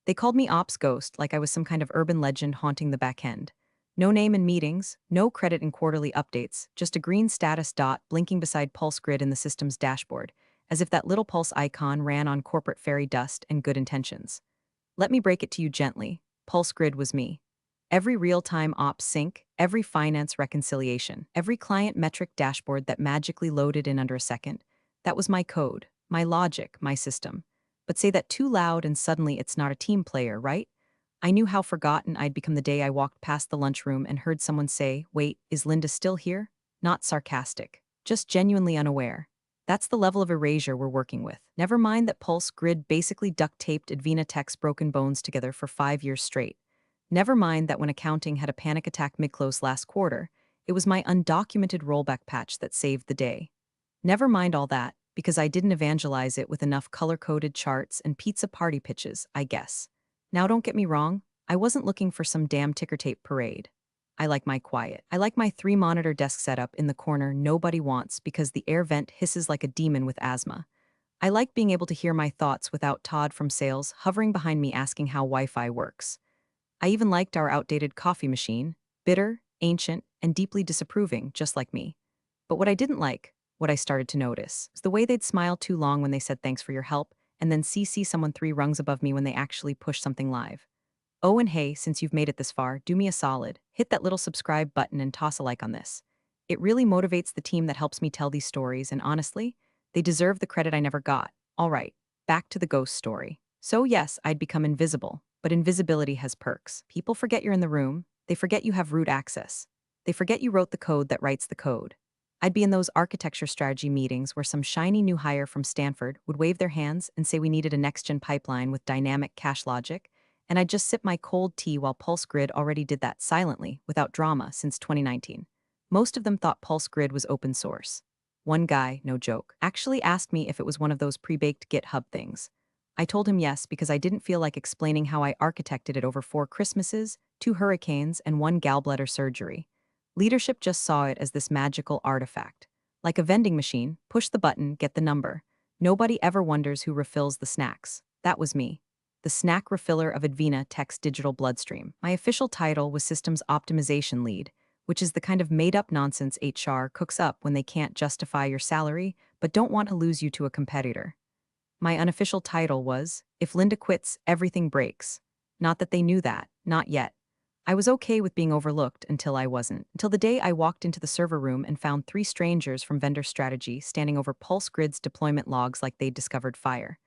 They called me Ops Ghost like I was some kind of urban legend haunting the back end. No name in meetings, no credit in quarterly updates, just a green status dot blinking beside Pulse Grid in the system's dashboard, as if that little pulse icon ran on corporate fairy dust and good intentions. Let me break it to you gently. Pulse Grid was me. Every real-time ops sync, every finance reconciliation, every client metric dashboard that magically loaded in under a second, that was my code, my logic, my system. But say that too loud and suddenly it's not a team player, right? I knew how forgotten I'd become the day I walked past the lunchroom and heard someone say, "Wait, is Linda still here?" Not sarcastic, just genuinely unaware. That's the level of erasure we're working with. Never mind that Pulse Grid basically duct-taped Advena Tech's broken bones together for 5 years straight. Never mind that when accounting had a panic attack mid-close last quarter, it was my undocumented rollback patch that saved the day. Never mind all that, because I didn't evangelize it with enough color-coded charts and pizza party pitches, I guess. Now don't get me wrong, I wasn't looking for some damn ticker tape parade. I like my quiet. I like my 3-monitor desk setup in the corner nobody wants because the air vent hisses like a demon with asthma. I like being able to hear my thoughts without Todd from sales hovering behind me asking how Wi-Fi works. I even liked our outdated coffee machine, bitter, ancient, and deeply disapproving, just like me. But what I didn't like, what I started to notice, was the way they'd smile too long when they said thanks for your help, and then CC someone 3 rungs above me when they actually push something live. Oh, and hey, since you've made it this far, do me a solid. Hit that little subscribe button and toss a like on this. It really motivates the team that helps me tell these stories, and honestly, they deserve the credit I never got. All right, back to the ghost story. So yes, I'd become invisible, but invisibility has perks. People forget you're in the room, they forget you have root access. They forget you wrote the code that writes the code. I'd be in those architecture strategy meetings where some shiny new hire from Stanford would wave their hands and say we needed a next-gen pipeline with dynamic cache logic, and I'd just sip my cold tea while Pulse Grid already did that silently, without drama, since 2019. Most of them thought Pulse Grid was open source. One guy, no joke, actually asked me if it was one of those pre-baked GitHub things. I told him yes because I didn't feel like explaining how I architected it over 4 Christmases, 2 hurricanes, and 1 gallbladder surgery. Leadership just saw it as this magical artifact. Like a vending machine, push the button, get the number. Nobody ever wonders who refills the snacks. That was me. The snack refiller of Advena Tech's digital bloodstream. My official title was Systems Optimization Lead, which is the kind of made-up nonsense HR cooks up when they can't justify your salary but don't want to lose you to a competitor. My unofficial title was, If Linda Quits, Everything Breaks. Not that they knew that, not yet. I was okay with being overlooked until I wasn't. Until the day I walked into the server room and found 3 strangers from vendor strategy standing over Pulse Grid's deployment logs like they'd discovered fire.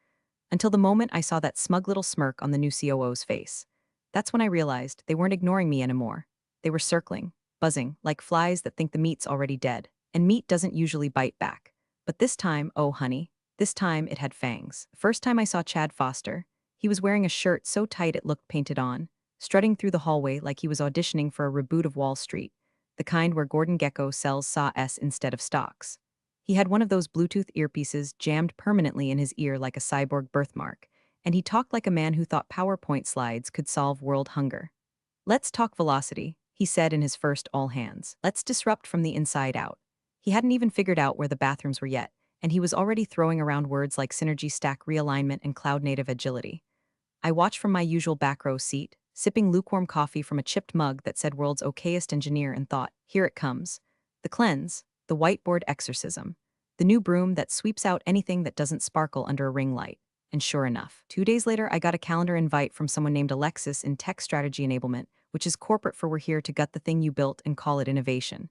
Until the moment I saw that smug little smirk on the new COO's face. That's when I realized they weren't ignoring me anymore. They were circling, buzzing, like flies that think the meat's already dead. And meat doesn't usually bite back. But this time, oh honey, this time it had fangs. The first time I saw Chad Foster, he was wearing a shirt so tight it looked painted on, strutting through the hallway like he was auditioning for a reboot of Wall Street, the kind where Gordon Gekko sells Saw S instead of stocks. He had one of those Bluetooth earpieces jammed permanently in his ear like a cyborg birthmark, and he talked like a man who thought PowerPoint slides could solve world hunger. "Let's talk velocity," he said in his first all hands. "Let's disrupt from the inside out." He hadn't even figured out where the bathrooms were yet, and he was already throwing around words like synergy stack realignment and cloud-native agility. I watched from my usual back row seat, sipping lukewarm coffee from a chipped mug that said world's okayest engineer and thought, here it comes. The cleanse, the whiteboard exorcism, the new broom that sweeps out anything that doesn't sparkle under a ring light. And sure enough, 2 days later I got a calendar invite from someone named Alexis in Tech Strategy Enablement, which is corporate for we're here to gut the thing you built and call it innovation.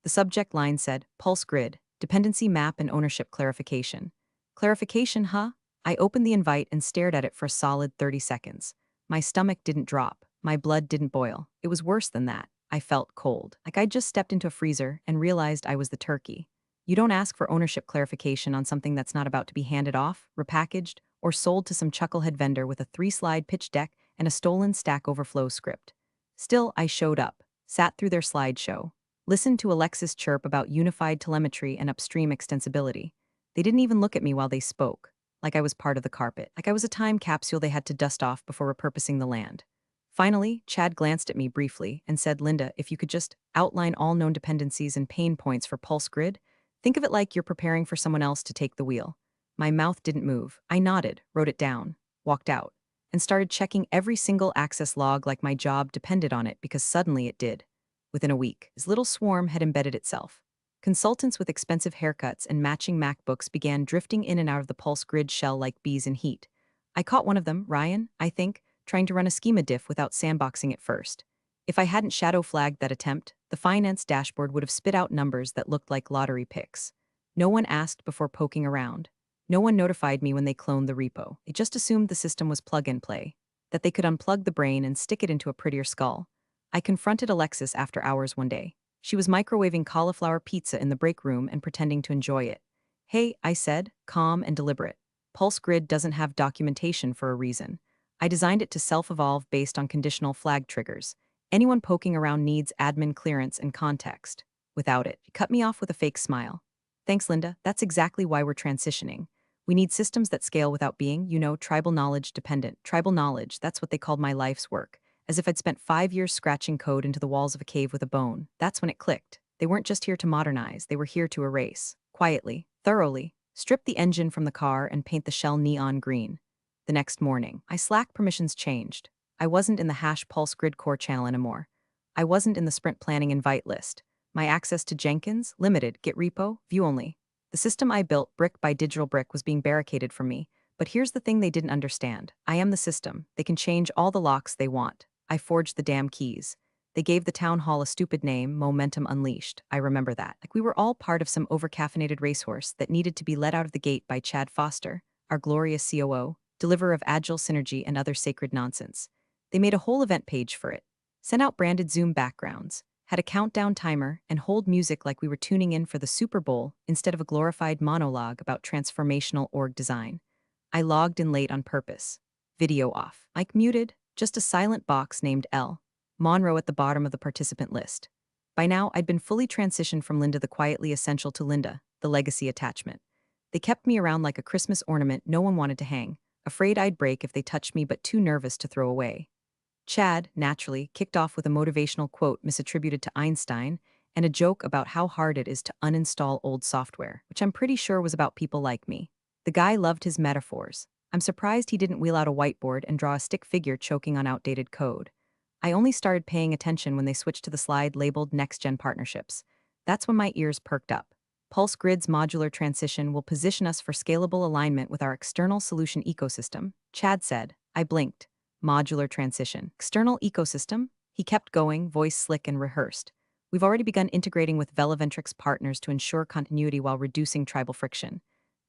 The subject line said, Pulse Grid, Dependency Map and Ownership Clarification. Clarification, huh? I opened the invite and stared at it for a solid 30 seconds. My stomach didn't drop. My blood didn't boil. It was worse than that. I felt cold. Like I'd just stepped into a freezer and realized I was the turkey. You don't ask for ownership clarification on something that's not about to be handed off, repackaged, or sold to some chucklehead vendor with a 3-slide pitch deck and a stolen Stack Overflow script. Still, I showed up, sat through their slideshow, listened to Alexis chirp about unified telemetry and upstream extensibility. They didn't even look at me while they spoke, like I was part of the carpet, like I was a time capsule they had to dust off before repurposing the land. Finally, Chad glanced at me briefly and said, Linda, if you could just outline all known dependencies and pain points for Pulse Grid, think of it like you're preparing for someone else to take the wheel. My mouth didn't move. I nodded, wrote it down, walked out. and started checking every single access log like my job depended on it because suddenly it did. Within a week, his little swarm had embedded itself. Consultants with expensive haircuts and matching MacBooks began drifting in and out of the Pulse Grid shell like bees in heat. I caught one of them, Ryan, I think, trying to run a schema diff without sandboxing it first. If I hadn't shadow flagged that attempt, the finance dashboard would have spit out numbers that looked like lottery picks. No one asked before poking around. No one notified me when they cloned the repo. They just assumed the system was plug and play, that they could unplug the brain and stick it into a prettier skull. I confronted Alexis after hours one day. She was microwaving cauliflower pizza in the break room and pretending to enjoy it. Hey, I said, calm and deliberate. Pulse Grid doesn't have documentation for a reason. I designed it to self-evolve based on conditional flag triggers. Anyone poking around needs admin clearance and context. Without it, she cut me off with a fake smile. Thanks, Linda. That's exactly why we're transitioning. We need systems that scale without being, tribal knowledge dependent. Tribal knowledge, that's what they called my life's work. As if I'd spent 5 years scratching code into the walls of a cave with a bone. That's when it clicked. They weren't just here to modernize, they were here to erase. Quietly, thoroughly. Strip the engine from the car and paint the shell neon green. The next morning, my Slack permissions changed. I wasn't in the hash Pulse Grid core channel anymore. I wasn't in the sprint planning invite list. My access to Jenkins, limited, Git repo, view only. The system I built brick by digital brick was being barricaded from me. But here's the thing they didn't understand. I am the system. They can change all the locks they want. I forged the damn keys. They gave the town hall a stupid name, Momentum Unleashed. I remember that. Like we were all part of some overcaffeinated racehorse that needed to be let out of the gate by Chad Foster, our glorious COO, deliverer of agile synergy and other sacred nonsense. They made a whole event page for it. Sent out branded Zoom backgrounds, had a countdown timer, and hold music like we were tuning in for the Super Bowl instead of a glorified monologue about transformational org design. I logged in late on purpose. Video off. Mic muted, just a silent box named L. Monroe at the bottom of the participant list. By now, I'd been fully transitioned from Linda the quietly essential to Linda, the legacy attachment. They kept me around like a Christmas ornament no one wanted to hang, afraid I'd break if they touched me but too nervous to throw away. Chad, naturally, kicked off with a motivational quote misattributed to Einstein and a joke about how hard it is to uninstall old software, which I'm pretty sure was about people like me. The guy loved his metaphors. I'm surprised he didn't wheel out a whiteboard and draw a stick figure choking on outdated code. I only started paying attention when they switched to the slide labeled Next Gen Partnerships. That's when my ears perked up. Pulse Grid's modular transition will position us for scalable alignment with our external solution ecosystem, Chad said. I blinked. Modular transition. External ecosystem? He kept going, voice slick and rehearsed. We've already begun integrating with Velaventrix partners to ensure continuity while reducing tribal friction.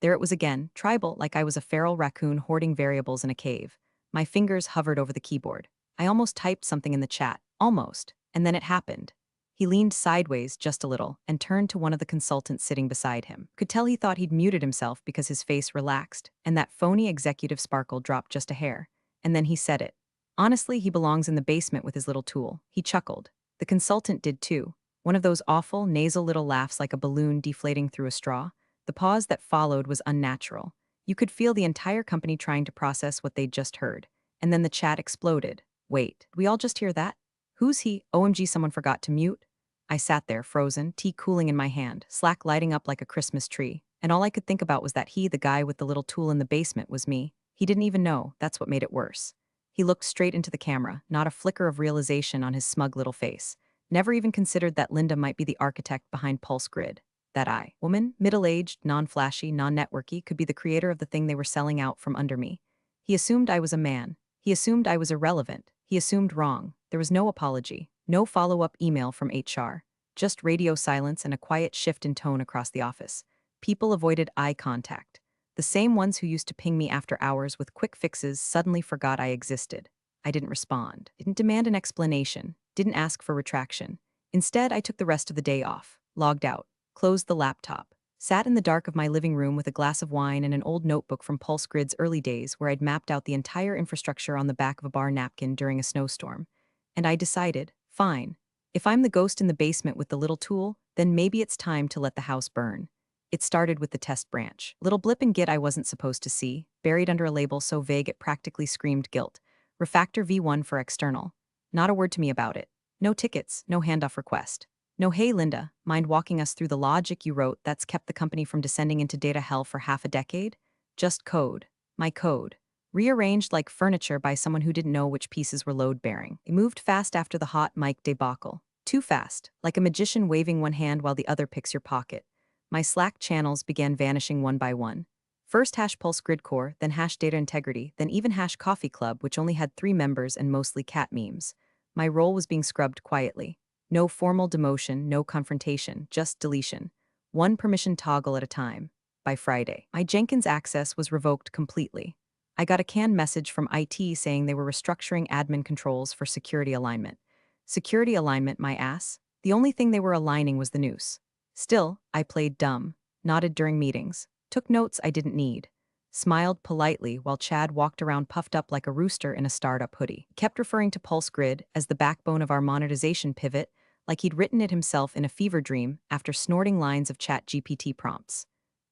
There it was again, tribal, like I was a feral raccoon hoarding variables in a cave. My fingers hovered over the keyboard. I almost typed something in the chat. Almost. And then it happened. He leaned sideways just a little and turned to one of the consultants sitting beside him. Could tell he thought he'd muted himself because his face relaxed, and that phony executive sparkle dropped just a hair. And then he said it. Honestly, he belongs in the basement with his little tool. He chuckled. The consultant did too. One of those awful, nasal little laughs like a balloon deflating through a straw. The pause that followed was unnatural. You could feel the entire company trying to process what they'd just heard. And then the chat exploded. Wait, did we all just hear that? Who's he? OMG, someone forgot to mute? I sat there, frozen, tea cooling in my hand, Slack lighting up like a Christmas tree. And all I could think about was that he, the guy with the little tool in the basement, was me. He didn't even know. That's what made it worse. He looked straight into the camera, not a flicker of realization on his smug little face. Never even considered that Linda might be the architect behind Pulse Grid. That I, woman, middle-aged, non-flashy, non-networky, could be the creator of the thing they were selling out from under me. He assumed I was a man. He assumed I was irrelevant. He assumed wrong. There was no apology, no follow-up email from HR. Just radio silence and a quiet shift in tone across the office. People avoided eye contact. The same ones who used to ping me after hours with quick fixes suddenly forgot I existed. I didn't respond, didn't demand an explanation, didn't ask for retraction. Instead, I took the rest of the day off, logged out, closed the laptop, sat in the dark of my living room with a glass of wine and an old notebook from Pulse Grid's early days where I'd mapped out the entire infrastructure on the back of a bar napkin during a snowstorm. And I decided, fine. If I'm the ghost in the basement with the little tool, then maybe it's time to let the house burn. It started with the test branch. Little blip in Git I wasn't supposed to see, buried under a label so vague it practically screamed guilt. Refactor V1 for external. Not a word to me about it. No tickets, no handoff request. No hey Linda, mind walking us through the logic you wrote that's kept the company from descending into data hell for half a decade? Just code. My code. rearranged like furniture by someone who didn't know which pieces were load-bearing. They moved fast after the hot mic debacle. Too fast, like a magician waving one hand while the other picks your pocket. My Slack channels began vanishing one by one. First hash Pulse Grid Core, then hash Data Integrity, then even hash Coffee Club, which only had 3 members and mostly cat memes. My role was being scrubbed quietly. No formal demotion, no confrontation, just deletion. One permission toggle at a time. By Friday, my Jenkins access was revoked completely. I got a canned message from IT saying they were restructuring admin controls for security alignment. Security alignment, my ass? The only thing they were aligning was the noose. Still, I played dumb, nodded during meetings, took notes I didn't need, smiled politely while Chad walked around puffed up like a rooster in a startup hoodie. Kept referring to Pulse Grid as the backbone of our monetization pivot, like he'd written it himself in a fever dream after snorting lines of ChatGPT prompts.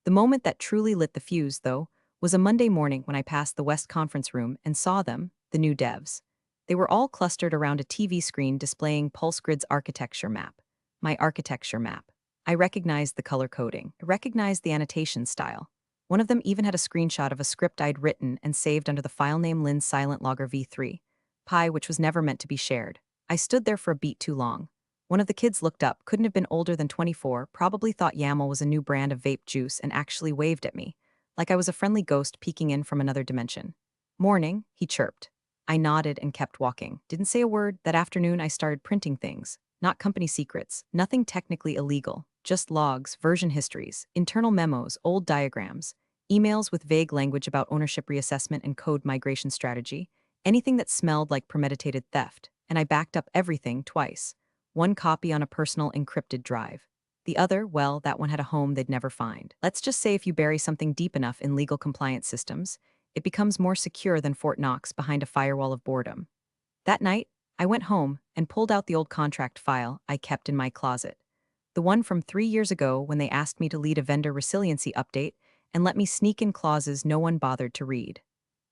The moment that truly lit the fuse, though, was a Monday morning when I passed the West Conference Room and saw them, the new devs. They were all clustered around a TV screen displaying Pulse Grid's architecture map. My architecture map. I recognized the color coding. I recognized the annotation style. One of them even had a screenshot of a script I'd written and saved under the file name Lynn's Silent Logger v3, Pi, which was never meant to be shared. I stood there for a beat too long. One of the kids looked up, couldn't have been older than 24, probably thought YAML was a new brand of vape juice and actually waved at me, like I was a friendly ghost peeking in from another dimension. Morning, he chirped. I nodded and kept walking. Didn't say a word. That afternoon I started printing things. Not company secrets, nothing technically illegal, just logs, version histories, internal memos, old diagrams, emails with vague language about ownership reassessment and code migration strategy, anything that smelled like premeditated theft, and I backed up everything twice. One copy on a personal encrypted drive. The other, well, that one had a home they'd never find. Let's just say if you bury something deep enough in legal compliance systems, it becomes more secure than Fort Knox behind a firewall of boredom. That night, I went home and pulled out the old contract file I kept in my closet. The one from 3 years ago when they asked me to lead a vendor resiliency update and let me sneak in clauses no one bothered to read.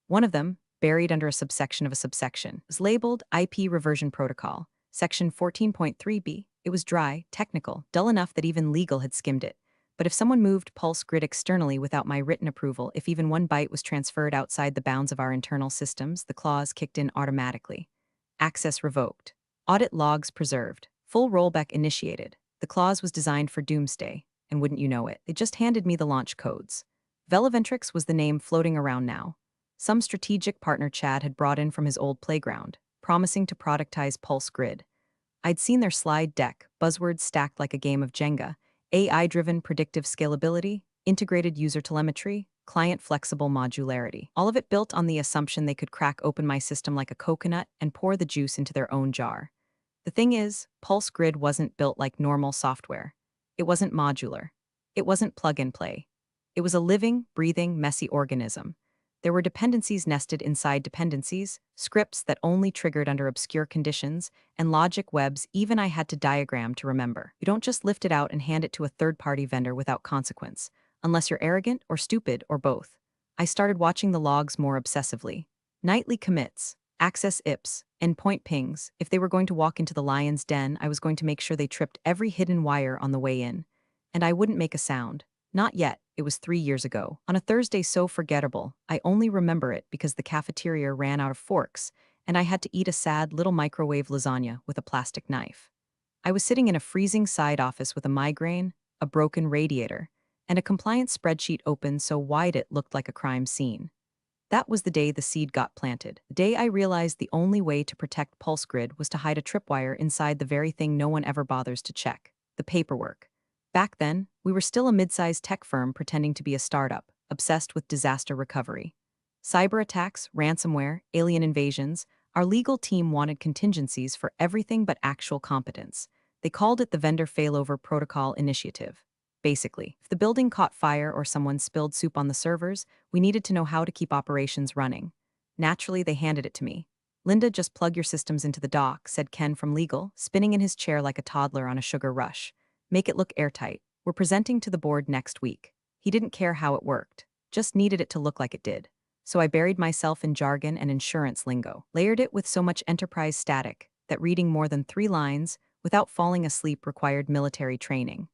One of them, buried under a subsection of a subsection, was labeled IP Reversion Protocol, Section 14.3b. It was dry, technical, dull enough that even legal had skimmed it. But if someone moved Pulse Grid externally without my written approval, if even one byte was transferred outside the bounds of our internal systems, the clause kicked in automatically. Access revoked. Audit logs preserved. Full rollback initiated. The clause was designed for doomsday, and wouldn't you know it, they just handed me the launch codes. Velaventrix was the name floating around now. Some strategic partner Chad had brought in from his old playground, promising to productize Pulse Grid. I'd seen their slide deck, buzzwords stacked like a game of Jenga, AI-driven predictive scalability, integrated user telemetry, client-flexible modularity. All of it built on the assumption they could crack open my system like a coconut and pour the juice into their own jar. The thing is, Pulse Grid wasn't built like normal software. It wasn't modular. It wasn't plug-and-play. It was a living, breathing, messy organism. There were dependencies nested inside dependencies, scripts that only triggered under obscure conditions, and logic webs even I had to diagram to remember. You don't just lift it out and hand it to a third-party vendor without consequence, unless you're arrogant or stupid or both. I started watching the logs more obsessively. Nightly commits, access IPs, endpoint pings. If they were going to walk into the lion's den, I was going to make sure they tripped every hidden wire on the way in. And I wouldn't make a sound. Not yet. It was 3 years ago. On a Thursday so forgettable, I only remember it because the cafeteria ran out of forks, and I had to eat a sad little microwave lasagna with a plastic knife. I was sitting in a freezing side office with a migraine, a broken radiator, and a compliance spreadsheet open so wide it looked like a crime scene. That was the day the seed got planted. The day I realized the only way to protect Pulse Grid was to hide a tripwire inside the very thing no one ever bothers to check, the paperwork. Back then, we were still a mid-sized tech firm pretending to be a startup, obsessed with disaster recovery. Cyber attacks, ransomware, alien invasions, our legal team wanted contingencies for everything but actual competence. They called it the Vendor Failover Protocol Initiative. Basically, if the building caught fire or someone spilled soup on the servers, we needed to know how to keep operations running. Naturally, they handed it to me. Linda, just plug your systems into the dock, said Ken from legal, spinning in his chair like a toddler on a sugar rush. Make it look airtight. We're presenting to the board next week. He didn't care how it worked, just needed it to look like it did. So I buried myself in jargon and insurance lingo, layered it with so much enterprise static that reading more than 3 lines without falling asleep required military training.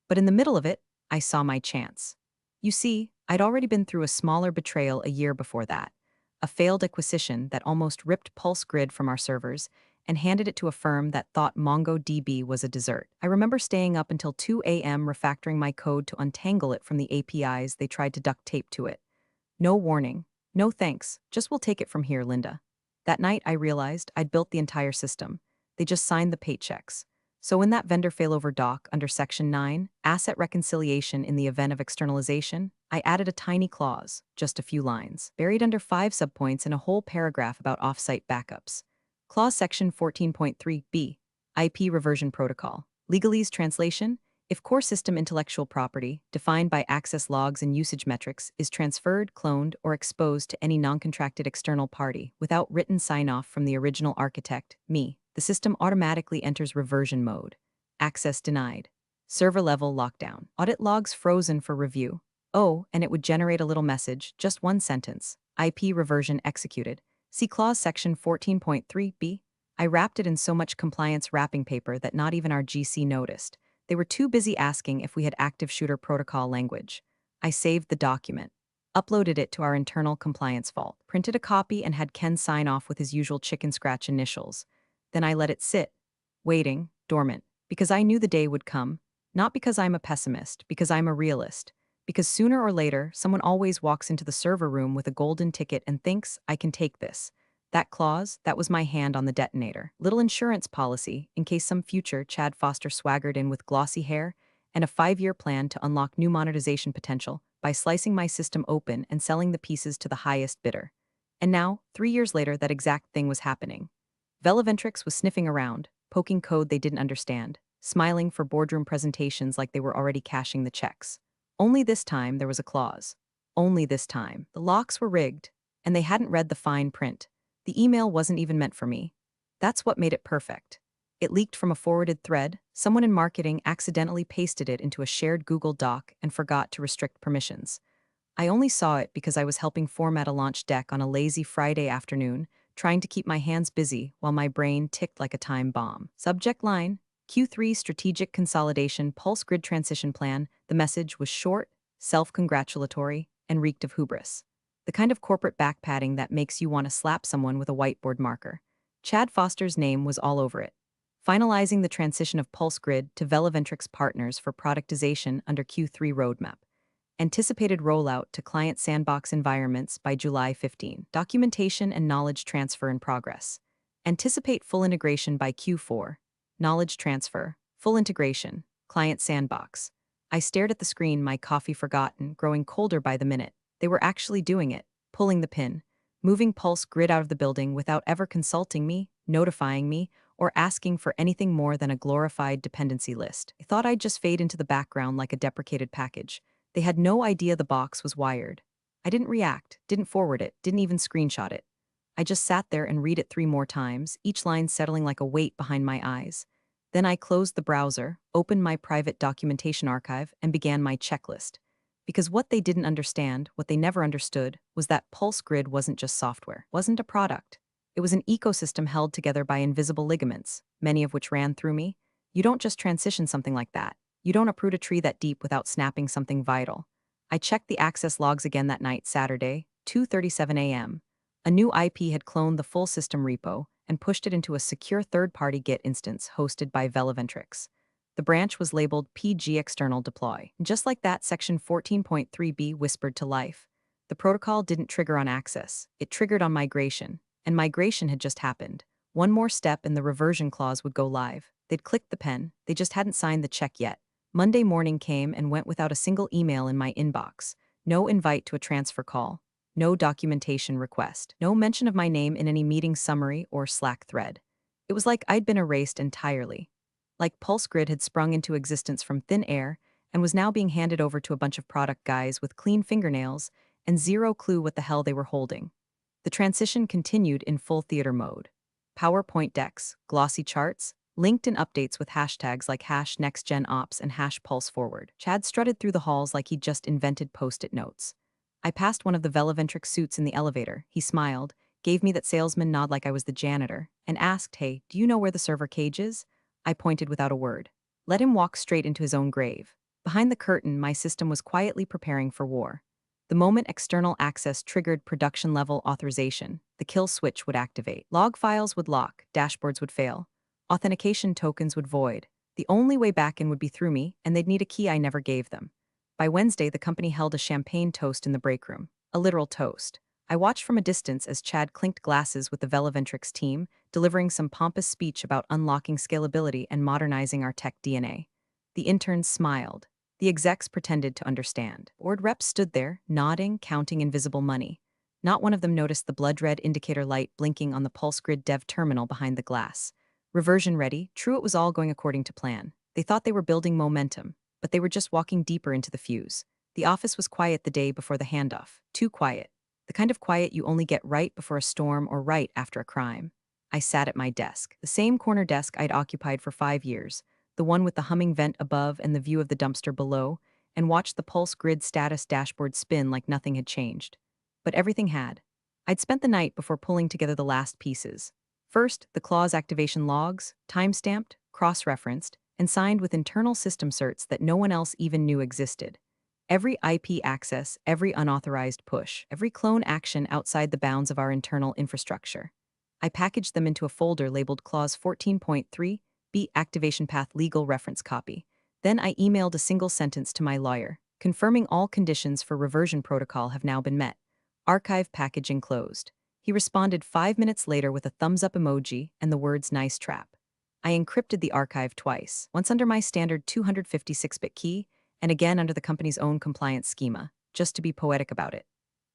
But in the middle of it, I saw my chance. You see, I'd already been through a smaller betrayal a year before that. a failed acquisition that almost ripped Pulse Grid from our servers and handed it to a firm that thought MongoDB was a dessert. I remember staying up until 2 a.m. refactoring my code to untangle it from the APIs they tried to duct tape to it. No warning. No thanks. Just we'll take it from here, Linda. That night, I realized I'd built the entire system. They just signed the paychecks. So in that vendor failover doc under Section 9, asset reconciliation in the event of externalization, I added a tiny clause, just a few lines, buried under 5 subpoints in a whole paragraph about offsite backups. Clause Section 14.3b, IP Reversion Protocol. Legalese translation: if core system intellectual property, defined by access logs and usage metrics, is transferred, cloned, or exposed to any non-contracted external party without written sign-off from the original architect, me, the system automatically enters reversion mode. Access denied. Server-level lockdown. Audit logs frozen for review. Oh, and it would generate a little message, just one sentence. IP reversion executed. See clause section 14.3b. I wrapped it in so much compliance wrapping paper that not even our GC noticed. They were too busy asking if we had active shooter protocol language. I saved the document, uploaded it to our internal compliance vault, printed a copy and had Ken sign off with his usual chicken scratch initials. Then I let it sit, waiting, dormant, because I knew the day would come, not because I'm a pessimist, because I'm a realist. Because sooner or later, someone always walks into the server room with a golden ticket and thinks, I can take this. That clause, that was my hand on the detonator. Little insurance policy, in case some future Chad Foster swaggered in with glossy hair, and a 5-year plan to unlock new monetization potential by slicing my system open and selling the pieces to the highest bidder. And now, 3 years later, that exact thing was happening. Velaventrix was sniffing around, poking code they didn't understand, smiling for boardroom presentations like they were already cashing the checks. Only this time there was a clause. Only this time. The locks were rigged, and they hadn't read the fine print. The email wasn't even meant for me. That's what made it perfect. It leaked from a forwarded thread. Someone in marketing accidentally pasted it into a shared Google Doc and forgot to restrict permissions. I only saw it because I was helping format a launch deck on a lazy Friday afternoon, trying to keep my hands busy while my brain ticked like a time bomb. Subject line: Q3 Strategic Consolidation Pulse Grid Transition Plan. The message was short, self-congratulatory, and reeked of hubris. The kind of corporate backpatting that makes you want to slap someone with a whiteboard marker. Chad Foster's name was all over it. Finalizing the transition of Pulse Grid to Velaventrix Partners for productization under Q3 roadmap. Anticipated rollout to client sandbox environments by July 15. Documentation and knowledge transfer in progress. Anticipate full integration by Q4. Knowledge transfer, full integration, client sandbox. I stared at the screen, my coffee forgotten, growing colder by the minute. They were actually doing it, pulling the pin, moving Pulse Grid out of the building without ever consulting me, notifying me, or asking for anything more than a glorified dependency list. I thought I'd just fade into the background like a deprecated package. They had no idea the box was wired. I didn't react, didn't forward it, didn't even screenshot it. I just sat there and read it 3 more times, each line settling like a weight behind my eyes. Then I closed the browser, opened my private documentation archive, and began my checklist. Because what they didn't understand, what they never understood, was that Pulse Grid wasn't just software, wasn't a product. It was an ecosystem held together by invisible ligaments, many of which ran through me. You don't just transition something like that. You don't uproot a tree that deep without snapping something vital. I checked the access logs again that night, Saturday, 2:37 a.m. A new IP had cloned the full system repo and pushed it into a secure third-party Git instance hosted by Velaventrix. The branch was labeled PG External Deploy. And just like that, Section 14.3b whispered to life. The protocol didn't trigger on access. It triggered on migration. And migration had just happened. One more step and the reversion clause would go live. They'd clicked the pen. They just hadn't signed the check yet. Monday morning came and went without a single email in my inbox. No invite to a transfer call. No documentation request. No mention of my name in any meeting summary or Slack thread. It was like I'd been erased entirely. Like Pulse Grid had sprung into existence from thin air and was now being handed over to a bunch of product guys with clean fingernails and zero clue what the hell they were holding. The transition continued in full theater mode. PowerPoint decks, glossy charts, LinkedIn updates with hashtags like #NextGenOps and #PulseForward. Chad strutted through the halls like he'd just invented post-it notes. I passed one of the Velaventrix suits in the elevator. He smiled, gave me that salesman nod like I was the janitor, and asked, "Hey, do you know where the server cage is?" I pointed without a word. Let him walk straight into his own grave. Behind the curtain, my system was quietly preparing for war. The moment external access triggered production-level authorization, the kill switch would activate. Log files would lock, dashboards would fail, authentication tokens would void. The only way back in would be through me, and they'd need a key I never gave them. By Wednesday, the company held a champagne toast in the break room. A literal toast. I watched from a distance as Chad clinked glasses with the Velaventrix team, delivering some pompous speech about unlocking scalability and modernizing our tech DNA. The interns smiled. The execs pretended to understand. Board reps stood there, nodding, counting invisible money. Not one of them noticed the blood-red indicator light blinking on the pulse grid dev terminal behind the glass. Reversion ready, true it was all going according to plan. They thought they were building momentum, but they were just walking deeper into the fuse. The office was quiet the day before the handoff. Too quiet. The kind of quiet you only get right before a storm or right after a crime. I sat at my desk, the same corner desk I'd occupied for 5 years, the one with the humming vent above and the view of the dumpster below, and watched the pulse grid status dashboard spin like nothing had changed. But everything had. I'd spent the night before pulling together the last pieces. First, the clause activation logs, time-stamped, cross-referenced, and signed with internal system certs that no one else even knew existed. Every IP access, every unauthorized push, every clone action outside the bounds of our internal infrastructure. I packaged them into a folder labeled Clause 14.3, B Activation Path Legal Reference Copy. Then I emailed a single sentence to my lawyer, confirming all conditions for reversion protocol have now been met. Archive package enclosed. He responded 5 minutes later with a thumbs-up emoji and the words "nice trap." I encrypted the archive twice, once under my standard 256-bit key, and again under the company's own compliance schema, just to be poetic about it.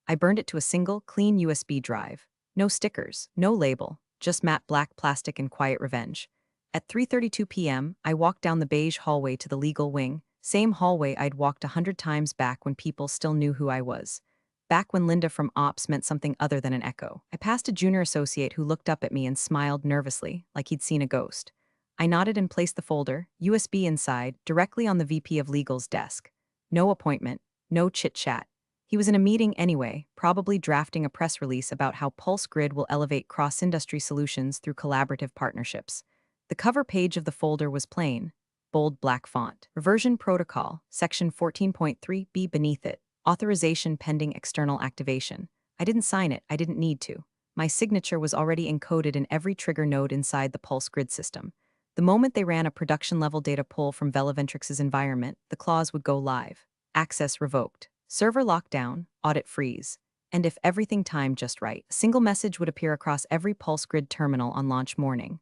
I burned it to a single, clean USB drive. No stickers, no label, just matte black plastic and quiet revenge. At 3:32 p.m., I walked down the beige hallway to the legal wing, same hallway I'd walked 100 times back when people still knew who I was. Back when Linda from Ops meant something other than an echo. I passed a junior associate who looked up at me and smiled nervously, like he'd seen a ghost. I nodded and placed the folder, USB inside, directly on the VP of Legal's desk. No appointment, no chit-chat. He was in a meeting anyway, probably drafting a press release about how Pulse Grid will elevate cross-industry solutions through collaborative partnerships. The cover page of the folder was plain, bold black font. Reversion Protocol, Section 14.3b beneath it. Authorization pending external activation. I didn't sign it, I didn't need to. My signature was already encoded in every trigger node inside the Pulse Grid system. The moment they ran a production-level data pull from Velaventrix's environment, the clause would go live. Access revoked. Server lockdown, audit freeze. And if everything timed just right, a single message would appear across every Pulse Grid terminal on launch morning.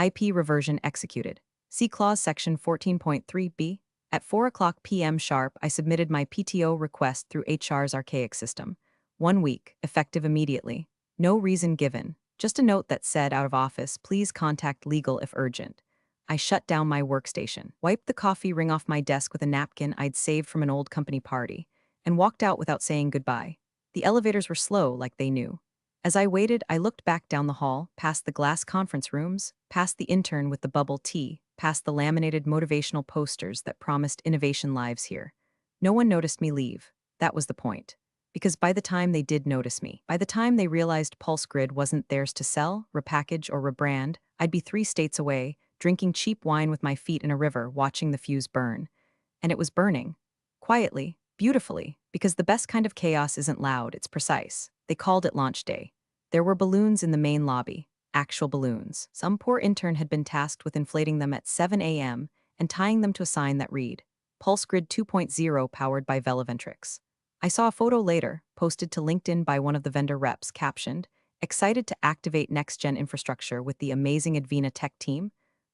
IP reversion executed. See clause section 14.3b. At 4:00 p.m. sharp, I submitted my PTO request through HR's archaic system. 1 week, effective immediately. No reason given. Just a note that said out of office, please contact legal if urgent. I shut down my workstation, wiped the coffee ring off my desk with a napkin I'd saved from an old company party, and walked out without saying goodbye. The elevators were slow, like they knew. As I waited, I looked back down the hall, past the glass conference rooms, past the intern with the bubble tea, past the laminated motivational posters that promised innovation lives here. No one noticed me leave. That was the point. Because by the time they did notice me, by the time they realized Pulse Grid wasn't theirs to sell, repackage, or rebrand, I'd be 3 states away, drinking cheap wine with my feet in a river, watching the fuse burn. And it was burning. Quietly, beautifully, because the best kind of chaos isn't loud, it's precise. They called it launch day. There were balloons in the main lobby, actual balloons. Some poor intern had been tasked with inflating them at 7 a.m. and tying them to a sign that read, Pulse Grid 2.0 powered by Velaventrix. I saw a photo later, posted to LinkedIn by one of the vendor reps, captioned, excited to activate next-gen infrastructure with the amazing Advena tech team.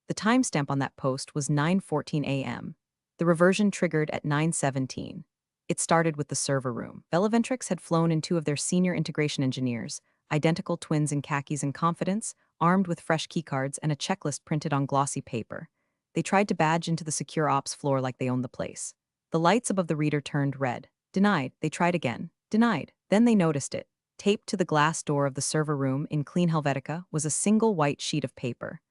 The timestamp on that post was 9:14 a.m. The reversion triggered at 9:17. It started with the server room. Velaventrix had flown in 2 of their senior integration engineers, identical twins in khakis and confidence, armed with fresh keycards and a checklist printed on glossy paper. They tried to badge into the secure ops floor like they owned the place. The lights above the reader turned red. Denied. They tried again. Denied. Then they noticed it. Taped to the glass door of the server room in clean Helvetica was a single white sheet of paper.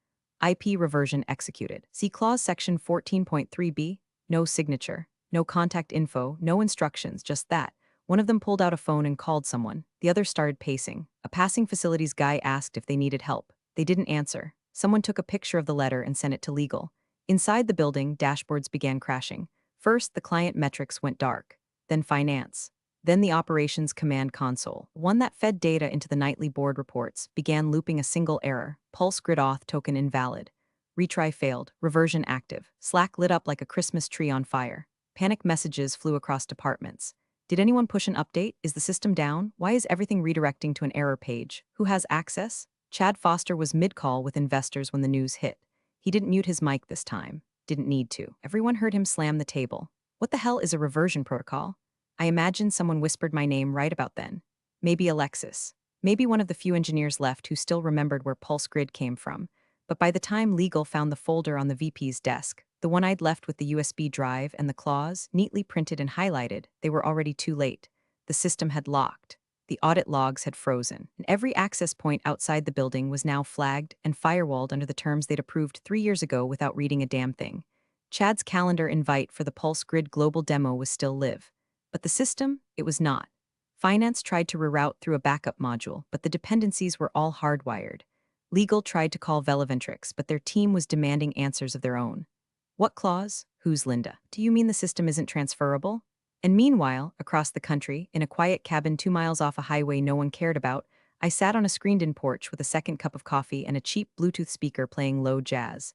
IP reversion executed. See clause section 14.3b. No signature. No contact info. No instructions. Just that. One of them pulled out a phone and called someone. The other started pacing. A passing facilities guy asked if they needed help. They didn't answer. Someone took a picture of the letter and sent it to legal. Inside the building, dashboards began crashing. First, the client metrics went dark. Then finance. Then the operations command console, one that fed data into the nightly board reports, began looping a single error: pulse grid auth token invalid. Retry failed, reversion active. Slack lit up like a Christmas tree on fire. Panic messages flew across departments. Did anyone push an update? Is the system down? Why is everything redirecting to an error page? Who has access? Chad Foster was mid-call with investors when the news hit. He didn't mute his mic this time. Didn't need to. Everyone heard him slam the table. What the hell is a reversion protocol? I imagine someone whispered my name right about then. Maybe Alexis. Maybe one of the few engineers left who still remembered where Pulse Grid came from. But by the time legal found the folder on the VP's desk, the one I'd left with the USB drive and the clause, neatly printed and highlighted, they were already too late. The system had locked. The audit logs had frozen, and every access point outside the building was now flagged and firewalled under the terms they'd approved 3 years ago without reading a damn thing. Chad's calendar invite for the Pulse Grid global demo was still live. But the system, it was not. Finance tried to reroute through a backup module, but the dependencies were all hardwired. Legal tried to call Velaventrix, but their team was demanding answers of their own. What clause? Who's Linda? Do you mean the system isn't transferable? And meanwhile, across the country, in a quiet cabin 2 miles off a highway no one cared about, I sat on a screened-in porch with a second cup of coffee and a cheap Bluetooth speaker playing low jazz.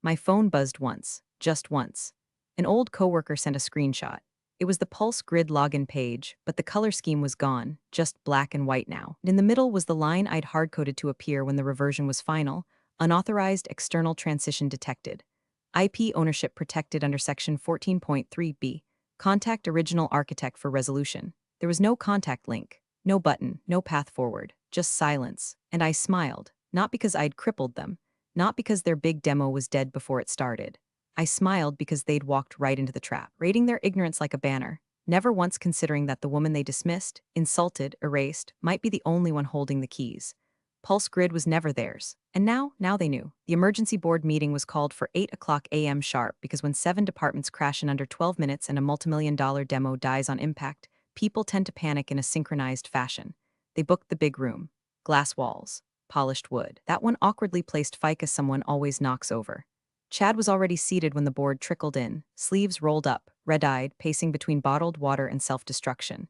My phone buzzed once, just once. An old coworker sent a screenshot. It was the Pulse Grid login page, but the color scheme was gone, just black and white now. And in the middle was the line I'd hard-coded to appear when the reversion was final: unauthorized external transition detected. IP ownership protected under Section 14.3b. Contact original architect for resolution. There was no contact link, no button, no path forward, just silence. And I smiled, not because I'd crippled them, not because their big demo was dead before it started. I smiled because they'd walked right into the trap, rating their ignorance like a banner, never once considering that the woman they dismissed, insulted, erased, might be the only one holding the keys. Pulse Grid was never theirs. And now they knew. The emergency board meeting was called for 8 a.m. sharp because when 7 departments crash in under 12 minutes and a multimillion-dollar demo dies on impact, people tend to panic in a synchronized fashion. They booked the big room. Glass walls. Polished wood. That one awkwardly placed ficus someone always knocks over. Chad was already seated when the board trickled in, sleeves rolled up, red-eyed, pacing between bottled water and self-destruction.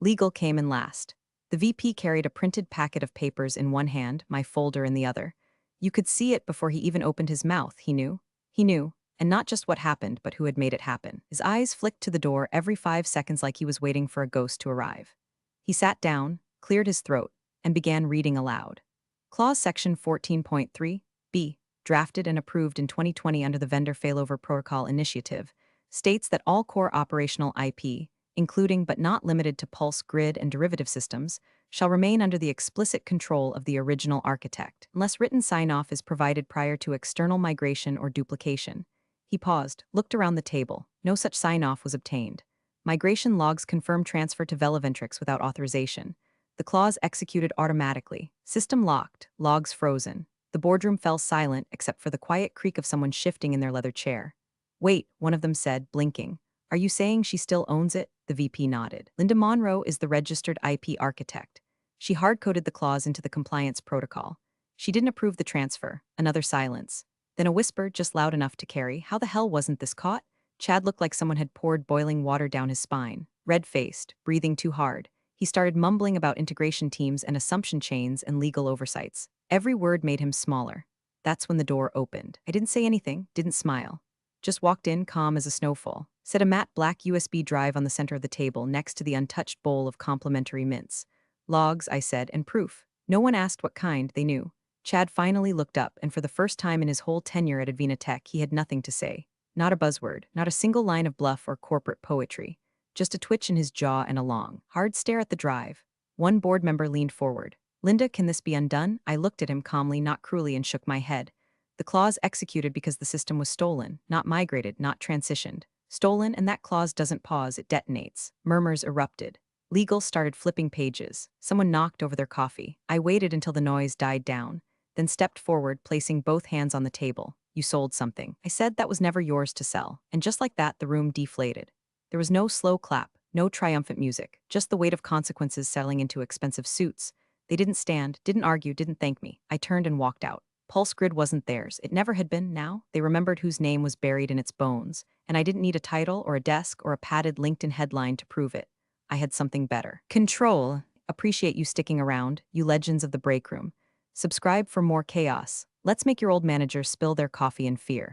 Legal came in last. The VP carried a printed packet of papers in one hand, my folder in the other. You could see it before he even opened his mouth, he knew. He knew, and not just what happened, but who had made it happen. His eyes flicked to the door every 5 seconds like he was waiting for a ghost to arrive. He sat down, cleared his throat, and began reading aloud. Clause Section 14.3b, drafted and approved in 2020 under the Vendor Failover Protocol Initiative, states that all core operational IP, including but not limited to Pulse Grid and derivative systems, shall remain under the explicit control of the original architect, unless written sign-off is provided prior to external migration or duplication. He paused, looked around the table. No such sign-off was obtained. Migration logs confirm transfer to Velaventrix without authorization. The clause executed automatically. System locked, logs frozen. The boardroom fell silent except for the quiet creak of someone shifting in their leather chair. Wait, one of them said, blinking. Are you saying she still owns it? The VP nodded. Linda Monroe is the registered IP architect. She hard-coded the clause into the compliance protocol. She didn't approve the transfer. Another silence. Then a whisper just loud enough to carry. How the hell wasn't this caught? Chad looked like someone had poured boiling water down his spine. Red-faced, breathing too hard. He started mumbling about integration teams and assumption chains and legal oversights. Every word made him smaller. That's when the door opened. I didn't say anything, didn't smile. Just walked in calm as a snowfall. Set a matte black USB drive on the center of the table next to the untouched bowl of complimentary mints. Logs, I said, and proof. No one asked what kind, they knew. Chad finally looked up, and for the first time in his whole tenure at Advena Tech, he had nothing to say. Not a buzzword, not a single line of bluff or corporate poetry. Just a twitch in his jaw and a long, hard stare at the drive. One board member leaned forward. Linda, can this be undone? I looked at him calmly, not cruelly, and shook my head. The clause executed because the system was stolen, not migrated, not transitioned. Stolen, and that clause doesn't pause, it detonates. Murmurs erupted. Legal started flipping pages. Someone knocked over their coffee. I waited until the noise died down, then stepped forward, placing both hands on the table. You sold something. I said that was never yours to sell, and just like that, the room deflated. There was no slow clap, no triumphant music, just the weight of consequences settling into expensive suits. They didn't stand, didn't argue, didn't thank me. I turned and walked out. Pulse Grid wasn't theirs. It never had been. Now they remembered whose name was buried in its bones, and I didn't need a title or a desk or a padded LinkedIn headline to prove it. I had something better. Control. Appreciate you sticking around, you legends of the break room. Subscribe for more chaos. Let's make your old managers spill their coffee in fear.